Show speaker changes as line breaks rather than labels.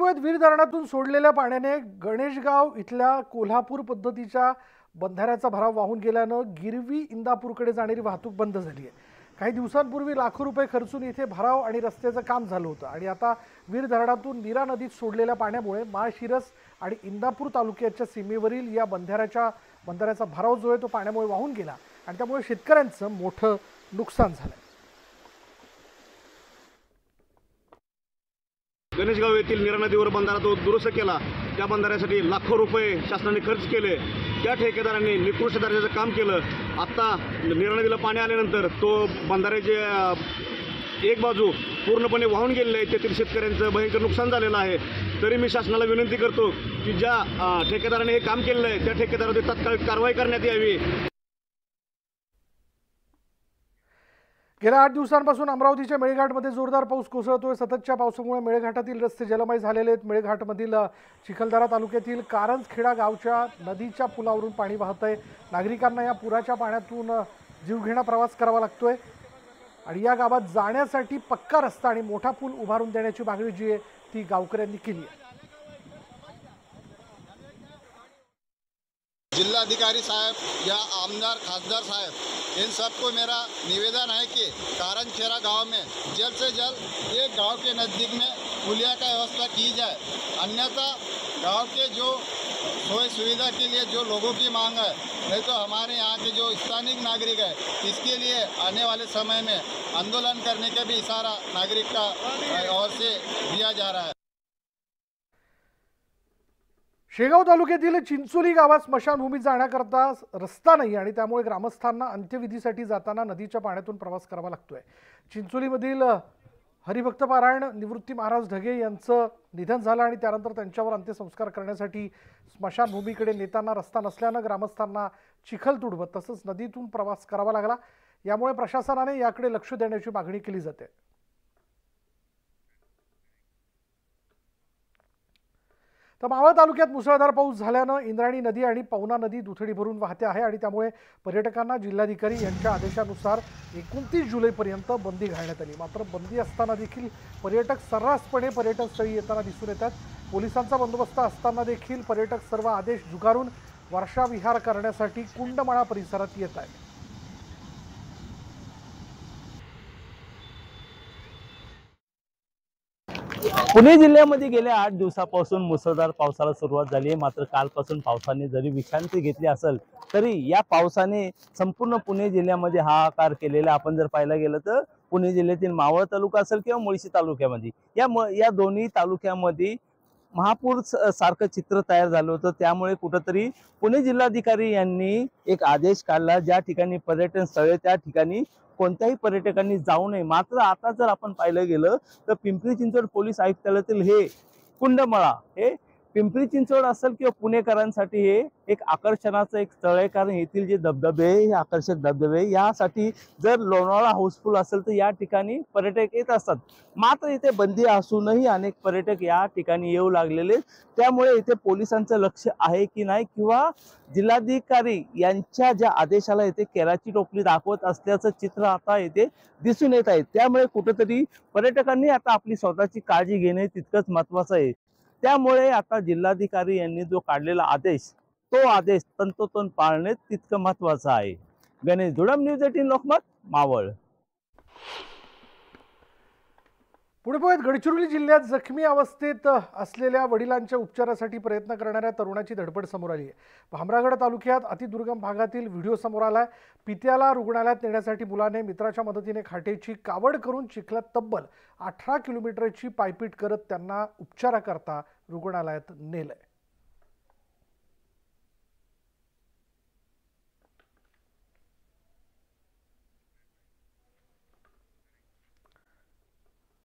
पुण्यात वीर धरणातून सोडलेल्या पाण्याने गणेशगाव इथल्या कोल्हापूर पद्धतीच्या बंधाऱ्याचा भराव वाहून गेल्यानं गिरवी इंदापूरकडे जाणारी वाहतूक बंद झाली आहे। काही दिवसांपूर्वी लाखो रुपये खर्चून इथे भराव आणि रस्त्याचं काम झालं होतं आणि आता वीर धरणातून नीरा नदीत सोडलेल्या पाण्यामुळे माळशिरस आणि इंदापूर तालुक्याच्या सीमेवरील या बंधाऱ्याचा भराव जो आहे तो पाण्यामुळे वाहून गेला आणि त्यामुळे शेतकऱ्यांचं मोठं नुकसान झालं।
गणेशगाव येथील नीरा नदीवर बंधारा तो दुरुस्त केला। त्या बंधाऱ्यासाठी लाखो रुपये शासनाने खर्च केले। त्या ठेकेदारांनी निकृष्ट दर्जाचं काम केलं। आता नीरा नदीला पाणी आल्यानंतर तो बंधाऱ्याचे एक बाजू पूर्णपणे वाहून गेलेले आहे। तेथील शेतकऱ्यांचं भयंकर नुकसान झालेलं आहे। तरी मी शासनाला विनंती करतो की ज्या ठेकेदाराने हे काम केलेलं आहे त्या ठेकेदारावर तात्काळ कारवाई करण्यात यावी।
गेल्या 8 दिवसांपासून अमरावतीच्या मेळघाटमध्ये जोरदार पाऊस कोसळतोय। सततच्या पावसामुळे मेळघाटातील रस्ते जलमय झालेले आहेत। मेळघाटमधील चिखलदरा तालुक्यातील कारंजखेडा गावच्या नदीच्या पुलावरून पाणी वाहतंय। नागरिकांना या पुराच्या पाण्यातून जीवघेणा प्रवास करावा लागतोय आणि या गावात जाण्यासाठी पक्का रस्ता आणि मोठा पूल उभारून देण्याची मागणी जी आहे ती गावकऱ्यांनी केली आहे।
जिलाधिकारी साहब या आमदार खासदार साहब इन सबको मेरा निवेदन है कि कारंजखेड़ा गांव में जल्द से जल्द एक गांव के नज़दीक में पुलिया का व्यवस्था की जाए। अन्यथा गांव के जो सोई सुविधा के लिए जो लोगों की मांग है, नहीं तो हमारे यहाँ के जो स्थानीय नागरिक है इसके लिए आने वाले समय में आंदोलन करने का भी इशारा नागरिक का ओर से दिया जा रहा है।
शेगाव तालुक्यातील चिंचोली गावात स्मशानभूमीत जाण्याकरता रस्ता नाही आणि त्यामुळे ग्रामस्थांना अंत्यविधीसाठी जाताना नदीच्या पाण्यातून प्रवास करावा लागतोय। चिंचोलीमधील हरिभक्त पारायण निवृत्ती महाराज ढगे यांचं निधन झालं आणि त्यानंतर त्यांच्यावर अंत्यसंस्कार करण्यासाठी स्मशानभूमीकडे नेताना रस्ता नसल्यानं ग्रामस्थांना चिखल तुडवत तसंच नदीतून प्रवास करावा लागला। यामुळे प्रशासनाने याकडे लक्ष देण्याची मागणी केली जाते। तर मावळ तालुक्यात मुसळधार पाऊस झाल्यानं इंद्रायणी नदी आणि पवना नदी दुथडी भरून वाहते आहे आणि त्यामुळे पर्यटकांना जिल्हाधिकारी यांच्या आदेशानुसार 29 जुलैपर्यंत बंदी घालण्यात आली। मात्र बंदी असताना देखील पर्यटक सर्रासपणे पर्यटनस्थळी येताना दिसून येतात। पोलिसांचा बंदोबस्त असताना देखील पर्यटक सर्व आदेश झुगारून वर्षा विहार करण्यासाठी कुंडमाळा परिसरात येत आहेत।
पुणे जिल्ह्यामध्ये गेल्या 8 दिवसापासून मुसळधार पावसाला सुरुवात झाली आहे। मात्र कालपासून पावसाने जरी विश्रांती घेतली असेल तरी या पावसाने संपूर्ण पुणे जिल्ह्यामध्ये हाहाकार केलेला आपण जर पाहायला गेलं तर पुणे जिल्ह्यातील मावळ तालुका असेल किंवा मुळशी तालुक्यामध्ये या दोन्ही तालुक्यामध्ये महापूर सारखं चित्र तयार झालं होतं। त्यामुळे कुठंतरी पुणे जिल्हाधिकारी यांनी एक आदेश काढला, ज्या ठिकाणी पर्यटन स्थळे त्या ठिकाणी कोणत्याही पर्यटकांनी जाऊ नये। मात्र आता जर आपण पाहिलं गेलं तर पिंपरी चिंचवड पोलीस आयुक्तालयातील हे कुंडमाळा हे पिंपरी चिंचवड असेल किंवा पुणेकरांसाठी हे एक आकर्षणाचं एक स्थळ आहे। कारण येथील जे धबधबे हे आकर्षक धबधबे यासाठी जर लोणावळा हाऊसफुल असेल तर या ठिकाणी पर्यटक येत असतात। मात्र इथे बंदी असूनही अनेक पर्यटक या ठिकाणी येऊ लागलेले। त्यामुळे इथे पोलिसांचं लक्ष आहे की नाही किंवा जिल्हाधिकारी यांच्या ज्या आदेशाला इथे केराची टोपली दाखवत असल्याचं चित्र आता इथे दिसून येत आहे। त्यामुळे कुठेतरी पर्यटकांनी आता आपली स्वतःची काळजी घेणे तितकंच महत्त्वाचं आहे। त्यामुळे आता जिल्हाधिकारी यांनी जो काढलेला आदेश तो आदेश तंतोतंत पाळणे तितकं महत्त्वाचं आहे। गणेश धुडम, न्यूज 18 लोकमत, मावळ।
पुण्यात गडचिरोली जिल्ह्यात जखमी अवस्थेत असलेल्या वडिलांच्या उपचारासाठी प्रयत्न करणाऱ्या तरुणाची धडपड समोर आली आहे। भामरागड तालुक्यात अतिदुर्गम भागातील व्हिडिओ समोर आलाय। पित्याला रुग्णालयात नेण्यासाठी मुलाने मित्राच्या मदतीने खाटेची कावड करून चिखलात तब्बल 18 किलोमीटरची पायपीट करत त्यांना उपचाराकरता रुग्णालयात नेलंय।